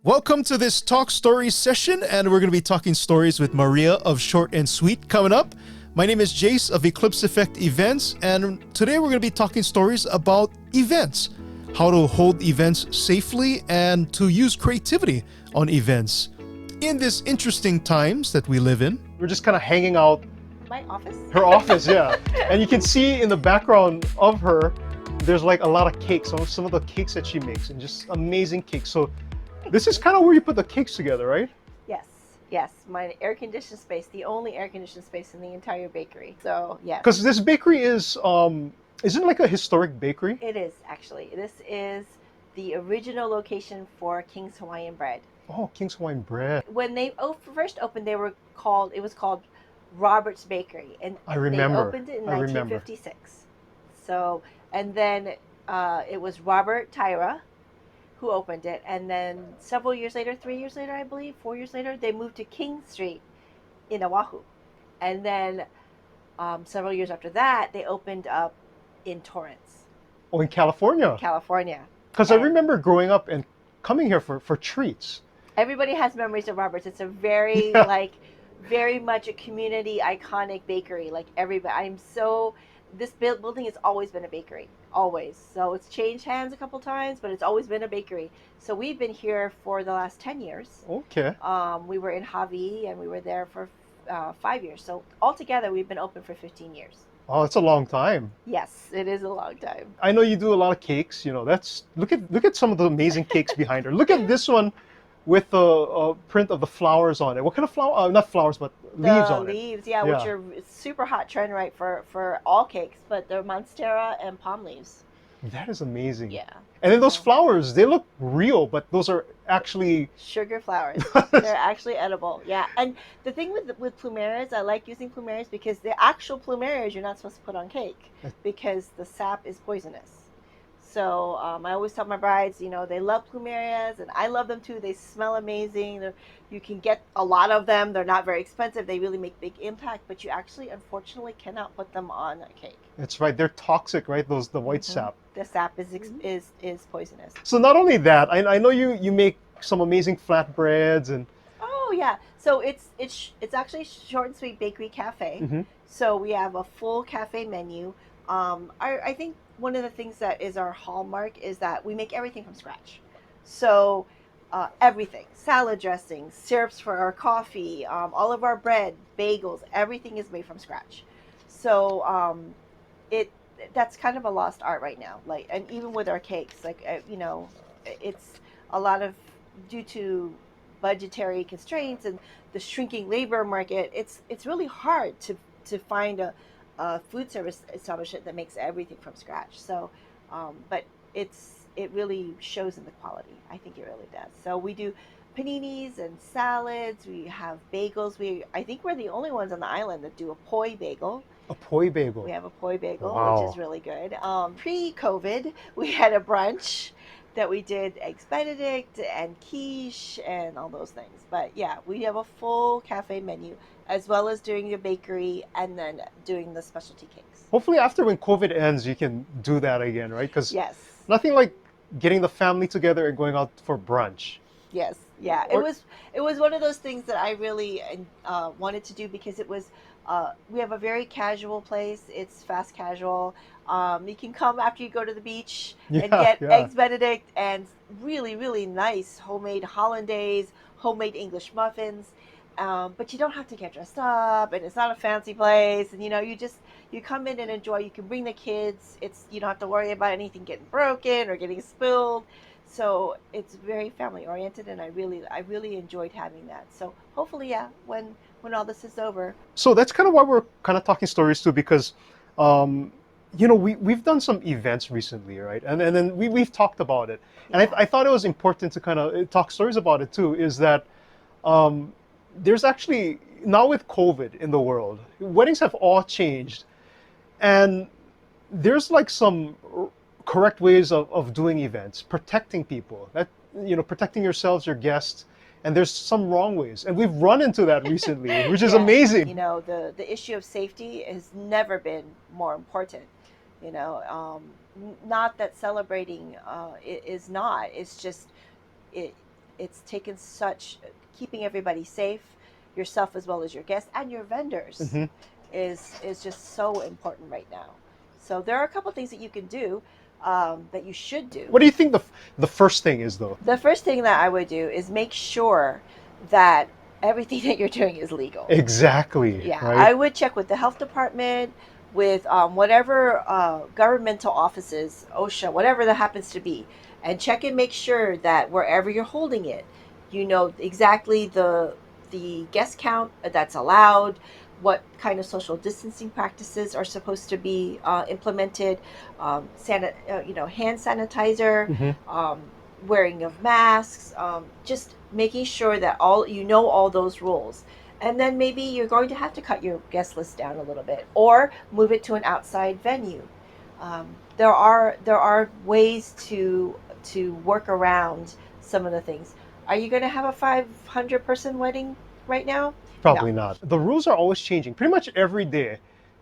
Welcome to this Talk Stories session, and we're going to be talking stories with Maria of Short and Sweet coming up. My name is Jace of Eclipse Effect Events, and today we're going to be talking stories about events, how to hold events safely, and to use creativity on events in these interesting times that we live in. We're just kind of hanging out. My office? Her office, yeah. And you can see in the background of her, there's like a lot of cakes, some of the cakes that she makes, and just amazing cakes. So this is kind of where you put the cakes together, right? Yes. My air-conditioned space, the only air-conditioned space in the entire bakery. So, yes. Because this bakery is, isn't it like a historic bakery? It is, actually. This is the original location for King's Hawaiian Bread. Oh, King's Hawaiian Bread. When they first opened, it was called Robert's Bakery. And I remember. They opened it in 1956. So, and then it was Robert Tyra who opened it, and then several years later, 3 years later, I believe, 4 years later, they moved to King Street in Oahu, and then several years after that, they opened up in Torrance. Oh, in California. California. Because I remember growing up and coming here for treats. Everybody has memories of Roberts. It's a very very much a community iconic bakery. Like everybody, this building has always been a bakery, always. So it's changed hands a couple times, but it's always been a bakery. So we've been here for the last 10 years. Okay. We were in Hawaii, and we were there for 5 years. So altogether, we've been open for 15 years. Oh, it's a long time. Yes, it is a long time. I know you do a lot of cakes. You know, look at some of the amazing cakes behind her. Look at this one with the print of the flowers on it. What kind of flower? Not flowers, but leaves on it. Leaves, yeah, which are super hot trend right for all cakes, but they're monstera and palm leaves. That is amazing. Yeah. And then those flowers, they look real, but those are actually sugar flowers. They're actually edible. Yeah. And the thing with plumerias, I like using plumerias because the actual plumerias you're not supposed to put on cake because the sap is poisonous. So I always tell my brides, they love plumerias, and I love them too. They smell amazing. You can get a lot of them. They're not very expensive. They really make big impact, but you actually, unfortunately, cannot put them on a cake. That's right. They're toxic, right? The white sap. The sap is poisonous. So not only that, I know you make some amazing flatbreads and. Oh yeah. So it's actually Short and Sweet Bakery Cafe. Mm-hmm. So we have a full cafe menu. I think one of the things that is our hallmark is that we make everything from scratch. So everything, salad dressings, syrups for our coffee, all of our bread, bagels, everything is made from scratch. So that's kind of a lost art right now. Like, and even with our cakes, it's a lot of due to budgetary constraints and the shrinking labor market. It's really hard to find a food service establishment that makes everything from scratch. So, but it really shows in the quality. I think it really does. So we do paninis and salads. We have bagels. I think we're the only ones on the island that do a poi bagel. A poi bagel. We have a poi bagel, wow. Which is really good. Pre-COVID, we had a brunch that we did eggs Benedict and quiche and all those things. But yeah, we have a full cafe menu, as well as doing the bakery and then doing the specialty cakes. Hopefully after when COVID ends, you can do that again, right? Because yes, nothing like getting the family together and going out for brunch. Yes, yeah. It was one of those things that I really wanted to do because it was, we have a very casual place. It's fast casual. You can come after you go to the beach and get eggs Benedict and really, really nice homemade hollandaise, homemade English muffins. But you don't have to get dressed up, and it's not a fancy place. And you come in and enjoy. You can bring the kids. You don't have to worry about anything getting broken or getting spilled. So it's very family oriented, and I really enjoyed having that. So hopefully, when all this is over. So that's kind of why we're kind of talking stories too, because we've done some events recently, right? And then we've talked about it, and I thought it was important to kind of talk stories about it too. Is that there's actually now with COVID in the world, weddings have all changed, and there's like some correct ways of doing events, protecting people, protecting yourselves, your guests, and there's some wrong ways, and we've run into that recently, which is amazing. The issue of safety has never been more important. Not that celebrating is not. It's just it's taken such keeping everybody safe, yourself as well as your guests and your vendors, Hmm. is just so important right now. So there are a couple things that you can do, that you should do. What do you think the first thing is though? The first thing that I would do is make sure that everything that you're doing is legal. Exactly, Yeah, right? I would check with the health department, with whatever governmental offices, OSHA, whatever that happens to be, and check and make sure that wherever you're holding it, you know exactly the guest count that's allowed, what kind of social distancing practices are supposed to be implemented, hand sanitizer, Hmm. um, wearing of masks, just making sure that all those rules. And then maybe you're going to have to cut your guest list down a little bit or move it to an outside venue. There are ways to work around some of the things. Are you going to have a 500-person wedding right now? No. Probably not. The rules are always changing, pretty much every day.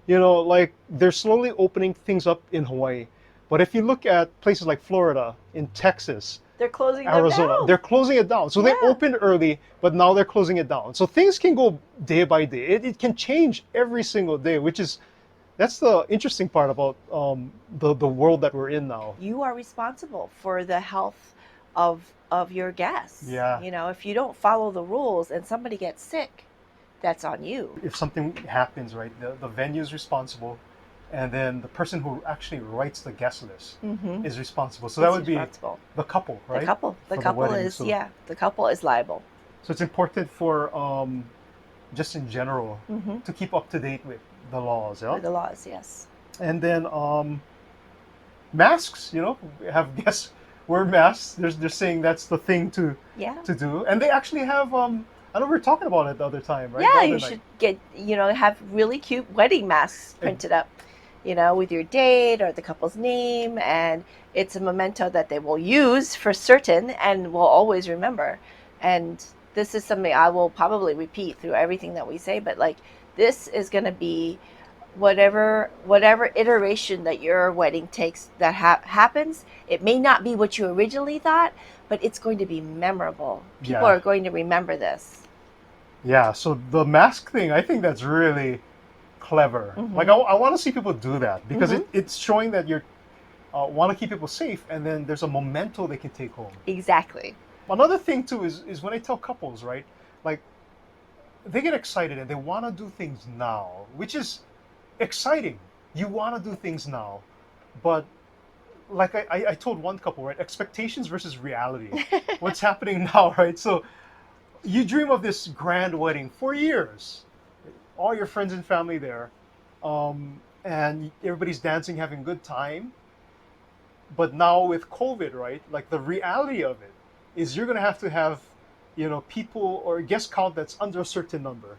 You know, like they're slowly opening things up in Hawaii. But if you look at places like Florida, in Texas, They're closing them Arizona, they're down. closing it down. So they Yeah. opened early, but now they're closing it down. So things can go day by day. It can change every single day, which is that's the interesting part about the world that we're in now. You are responsible for the health of your guests. Yeah. You know, if you don't follow the rules and somebody gets sick, that's on you. If something happens, right, the venue is responsible, and then the person who actually writes the guest list Mm-hmm. is responsible. So that It's would be responsible. the couple, The right? couple. The For the couple wedding. is So, yeah. The couple is liable. so it's important for just in general Mm-hmm. to keep up to date with the laws, yeah. With the laws, yes. And then masks, you know, have guests wear masks. They're saying that's the thing Yeah. to do, and they actually have I know we were talking about it the other time, right? Yeah, The you other should night. have really cute wedding masks printed up, with your date or the couple's name, and it's a memento that they will use for certain and will always remember. And this is something I will probably repeat through everything that we say, but like this is going to be whatever iteration that your wedding takes that happens. It may not be what you originally thought, but it's going to be memorable. People Yeah, are going to remember this. yeah. So the mask thing, I think that's really clever. Like Hmm. I want to see people do that because Hmm. it's showing that you're want to keep people safe, and then there's a memento they can take home. Exactly. Another thing too is when I tell couples, right, like they get excited and they want to do things now, which is exciting. You want to do things now, but like I told one couple, right, expectations versus reality. What's happening now, right? So you dream of this grand wedding for years, all your friends and family there, and everybody's dancing, having a good time. But now with COVID, right, like the reality of it is you're gonna have to have, people or guest count that's under a certain number.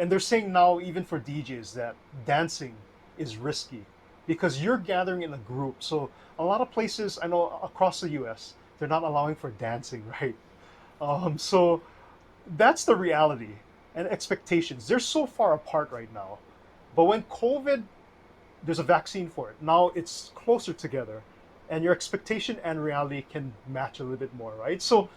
And they're saying now, even for DJs, that dancing is risky because you're gathering in a group. So a lot of places I know across the U.S. they're not allowing for dancing, right? So that's the reality and expectations. They're so far apart right now. But when COVID, there's a vaccine for it. Now it's closer together, and your expectation and reality can match a little bit more, right? So,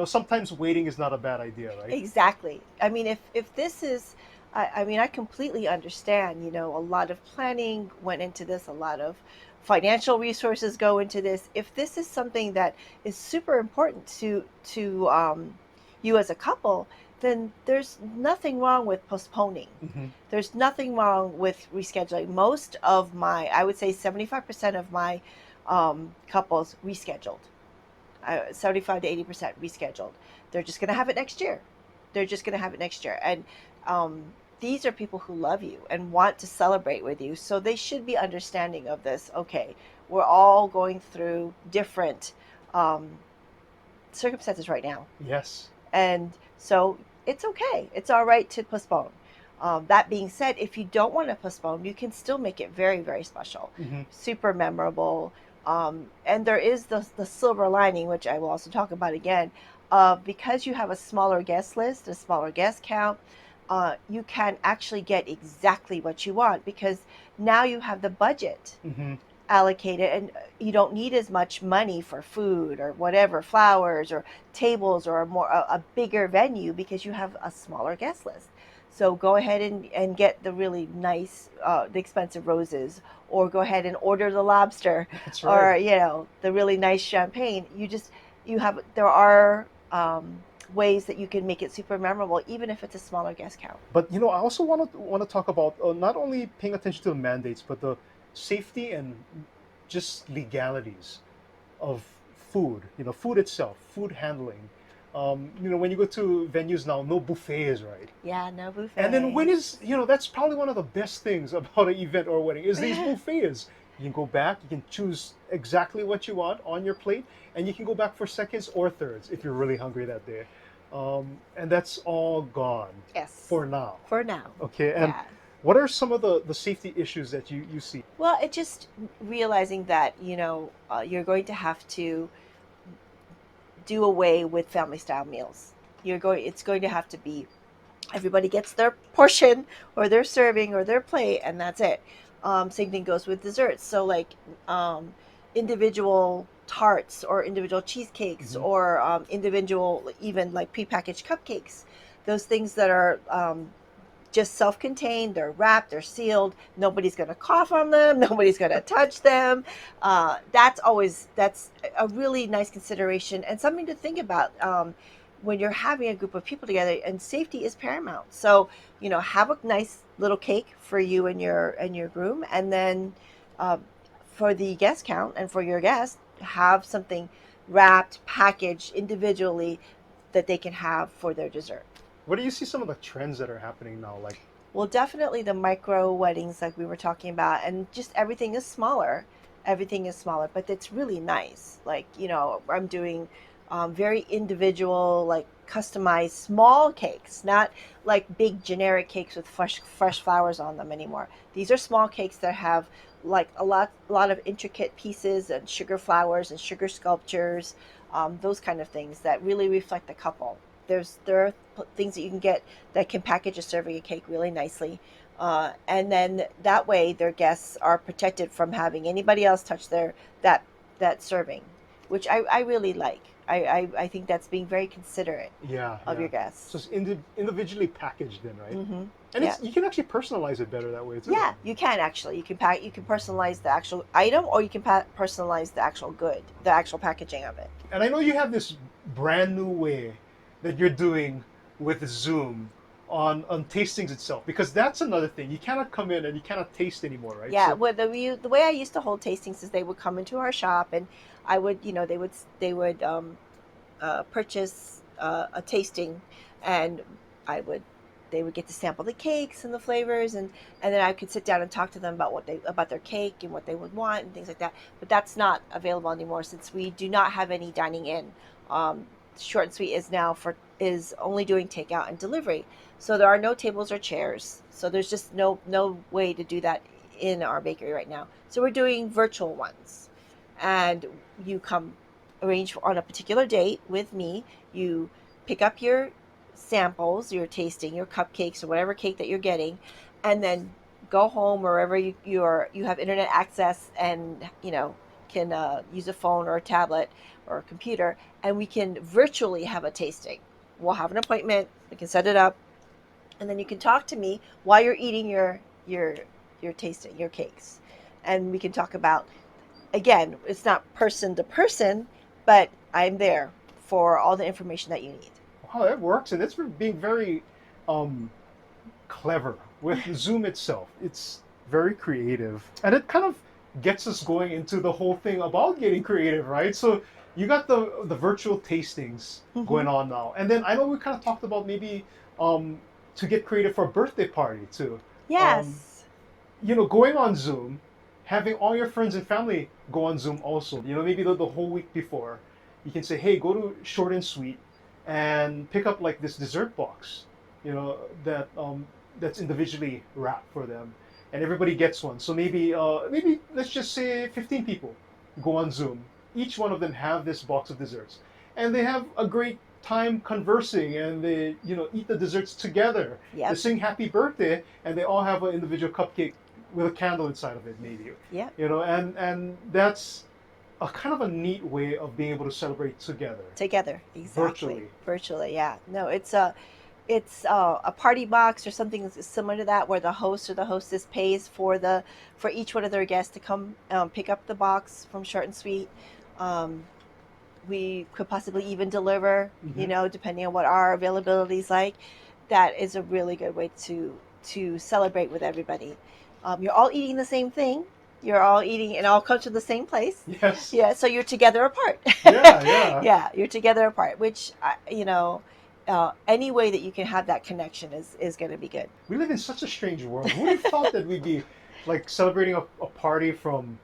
sometimes waiting is not a bad idea, right? Exactly. I mean, if this is, I mean, I completely understand. A lot of planning went into this, a lot of financial resources go into this. If this is something that is super important to you as a couple, then there's nothing wrong with postponing. Hmm. There's nothing wrong with rescheduling. I would say 75% of my couples rescheduled. 75 to 80% rescheduled. They're just going to have it next year. They're just going to have it next year. And these are people who love you and want to celebrate with you. So they should be understanding of this. Okay, we're all going through different um, circumstances right now. Yes. And so it's okay. It's all right to postpone. That being said, if you don't want to postpone, you can still make it very, very special, Hmm. super memorable. And there is the silver lining, which I will also talk about again. Because you have a smaller guest list, a smaller guest count, you can actually get exactly what you want because now you have the budget Hmm. allocate it, and you don't need as much money for food or whatever, flowers or tables, or a bigger venue, because you have a smaller guest list. So go ahead and get the really nice, the expensive roses, or go ahead and order the lobster, That's right. or the really nice champagne. You have there are ways that you can make it super memorable, even if it's a smaller guest count. But I also want to talk about not only paying attention to the mandates, but the safety and just legalities of food. Food itself, food handling. When you go to venues now, no buffets, right? Yeah, no And then when buffets. is that's probably one of the best things about an event or a wedding is these buffets. You can go back, you can choose exactly what you want on your plate, and you can go back for seconds or thirds if you're really hungry that day. And that's all gone Yes, for now. for now. Okay, and Yeah. what are some of the safety issues that you see? Well, it just realizing that you're going to have to do away with family style meals. It's going to have to be, everybody gets their portion or their serving or their plate, and that's it. Same thing goes with desserts. So like, individual tarts or individual cheesecakes, Hmm. or individual, even like prepackaged cupcakes, those things that are just self-contained. They're wrapped, they're sealed, nobody's going to cough on them, nobody's going to touch them. That's a really nice consideration and something to think about, when you're having a group of people together, and safety is paramount. So have a nice little cake for you and your groom, and then, um, for the guest count and for your guests, have something wrapped, packaged individually, that they can have for their dessert. What do you see some of the trends that are happening now? Like, Well, definitely the micro weddings, like we were talking about, and just everything is smaller. Everything is smaller, but it's really nice. Like, I'm doing very individual, like customized small cakes, not like big generic cakes with fresh flowers on them anymore. These are small cakes that have like a lot of intricate pieces and sugar flowers and sugar sculptures, those kind of things that really reflect the couple. There are things that you can get that can package a serving of cake really nicely. And then that way their guests are protected from having anybody else touch that that serving, which I really like. I think that's being very considerate yeah, of yeah. your So guests. it's individually packaged then, right? Mm-hmm. And Yeah. you can actually personalize it better that way too. Yeah, you can actually. You can personalize the actual item, or you can personalize the actual good, the actual packaging of it. And I know you have this brand new way that you're doing with Zoom on tastings itself, because that's another thing. You cannot come in and you cannot taste anymore, right? Yeah, So well, the way I used to hold tastings is they would come into our shop, and I would, they would purchase a tasting, and I would they would get to sample the cakes and the flavors, and then I could sit down and talk to them about their cake and what they would want and things like that. But that's not available anymore, since we do not have any dining in. Um, Short and Sweet is only doing takeout and delivery, so there are no tables or chairs. So there's just no way to do that in our bakery right now. So we're doing virtual ones, and you come, arrange on a particular date with me. You pick up your samples, your tasting, your cupcakes, or whatever cake that you're getting, and then go home wherever you have internet access, and can use a phone or a tablet or a computer, and we can virtually have a tasting. We'll have an appointment. We can set it up, and then you can talk to me while you're eating your tasting, your cakes, and we can talk about, again, it's not person to person, but I'm there for all the information that you need. how that works, and it's being very um, clever with Zoom itself. It's very creative, and it kind of gets us going into the whole thing about getting creative, right? So you got the virtual tastings Hmm. going on now, and then I know we kind of talked about maybe um, to get creative for a birthday party too. Um, Yes. going on Zoom, having all your friends and family go on Zoom also. Maybe the whole week before, you can say, hey, go to Short and Sweet and pick up like this dessert box, that's individually wrapped for them, and everybody gets one. So maybe let's just say 15 people go on Zoom. Each one of them have this box of desserts, and they have a great time conversing, and they eat the desserts together. They Yep. sing happy birthday, and they all have an individual cupcake with a candle inside of it, maybe. Yeah. You know, and that's a kind of a neat way of being able to celebrate together. Together, exactly. Virtually. Virtually, yeah. No, it's a party box or something similar to that, where the host or the hostess pays for each one of their guests to come pick up the box from Short and Sweet. Um, we could possibly even deliver, Hmm. depending on what our availability is like. That is a really good way to celebrate with everybody. You're all eating the same thing. You're all eating and all come to the same place. Yes. Yeah, so you're together apart. Yeah, yeah. Yeah, you're together apart, which any way that you can have that connection is going to be good. We live in such a strange world. Who would have thought that we'd be like celebrating a party from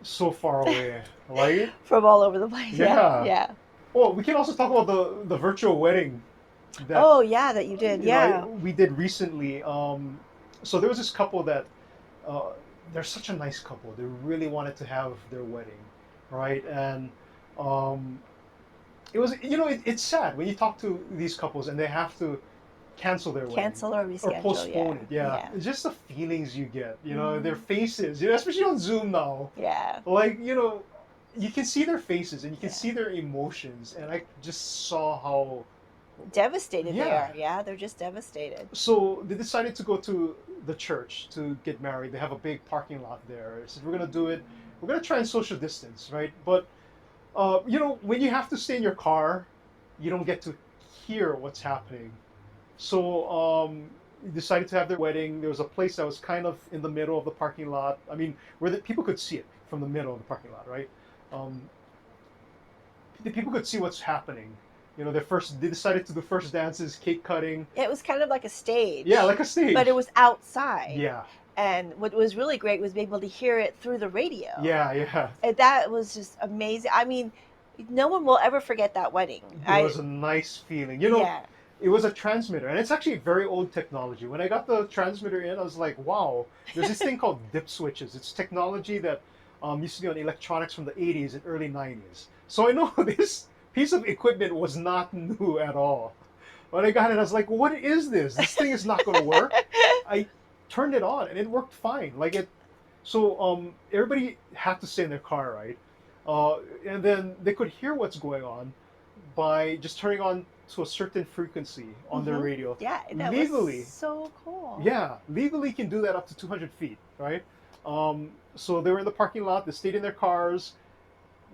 so far away, right? From all over the place. Yeah, Yeah. yeah. Well, we can also talk about the virtual wedding that Oh, yeah, that you did. Yeah. we did recently. So there was this couple that uh, they're such a nice couple. They really wanted to have their wedding, right? And um, it was it's sad when you talk to these couples and they have to cancel their wedding Cancel or or reschedule. postpone Yeah. it. Yeah, Yeah. it's just the feelings you get. Their Mhm. faces. Especially on Zoom now. Yeah. Like you can see their faces and you can Yeah. see their emotions, and I just saw how. Devastated they Yeah. are. Yeah, they're just devastated. So they decided to go to the church to get married. They have a big parking lot there. Said we're gonna do it. We're gonna try and social distance, right? But when you have to stay in your car, you don't get to hear what's happening. So we decided to have their wedding. There was a place that was kind of in the middle of the parking lot. I mean, where the people could see it from the middle of the parking lot, right? Um, the people could see what's happening. They decided to do first dances, cake cutting. It was kind of like a stage. Yeah, like a stage. But it was outside. Yeah, And what was really great was being able to hear it through the radio. yeah, yeah. And that was just amazing. I mean, no one will ever forget that wedding. It was a nice feeling. Yeah. It was a transmitter, and it's actually very old technology. When I got the transmitter in, I was like, wow, there's this thing called dip switches. It's technology that used to be on electronics from the 80s and early 90s. So I know this piece of equipment was not new at all. When I got it, I was like, what is this? This thing is not going to work. I turned it on, and it worked fine. So everybody had to stay in their car, right? And then they could hear what's going on by just turning on to a certain frequency on their Mhm. radio. Yeah, that Legally. was so cool. Yeah, legally can do that up to 200 feet, right? So they were in the parking lot. They stayed in their cars.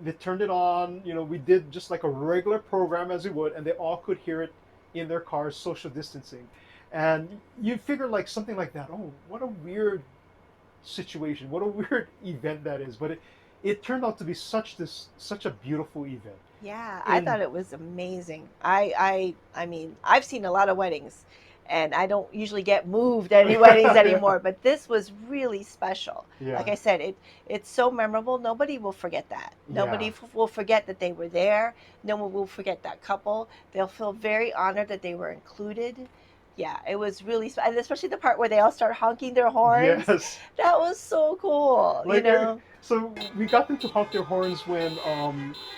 They turned it on. We did just like a regular program as we would, and they all could hear it in their cars, social distancing. And you figure like something like that. Oh, what a weird situation! What a weird event that is. But it turned out to be such a beautiful event. Yeah, I And thought it was amazing. I mean, I've seen a lot of weddings, and I don't usually get moved at any weddings anymore, but this was really special. yeah, Like I said, it's so memorable. Nobody will forget that. Nobody will forget that they were there. No one will forget that couple. They'll feel very honored that they were included. Yeah, it was really, and especially the part where they all start honking their horns. yes. That was so cool. Like so we got them to honk their horns when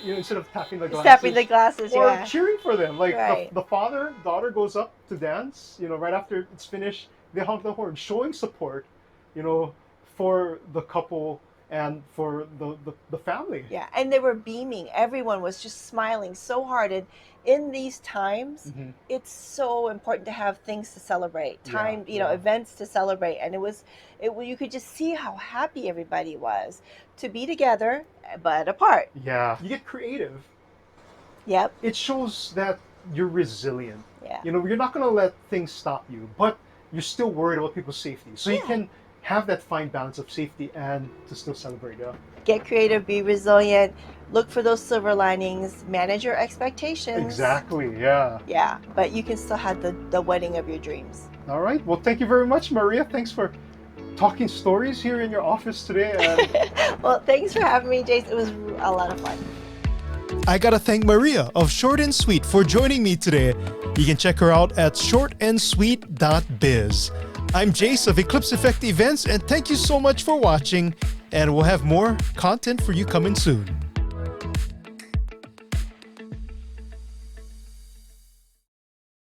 instead of tapping the glasses. Tapping the glasses, Or yeah. cheering for them. Like Right. the father, daughter goes up to dance, right after it's finished, they honk the horn, showing support, for the couple and for the family. Yeah, and they were beaming. Everyone was just smiling so hard. And in these times, Mhm. it's so important to have things to celebrate, Yeah. events to celebrate. And you could just see how happy everybody was to be together, but apart. Yeah. You get creative. Yep. It shows that you're resilient. Yeah. You're not going to let things stop you, but you're still worried about people's safety. So you Yeah. can have that fine balance of safety and to still celebrate. Yeah. Get creative, be resilient, look for those silver linings, manage your expectations. Exactly. Yeah. Yeah, but you can still have the wedding of your dreams. All right. Well, thank you very much, Maria. Thanks for talking stories here in your office today. And Well, thanks for having me, Jace. It was a lot of fun. I gotta thank Maria of Short and Sweet for joining me today. You can check her out at shortandsweet.biz. I'm Jace of Eclipse Effect Events, and thank you so much for watching. And we'll have more content for you coming soon.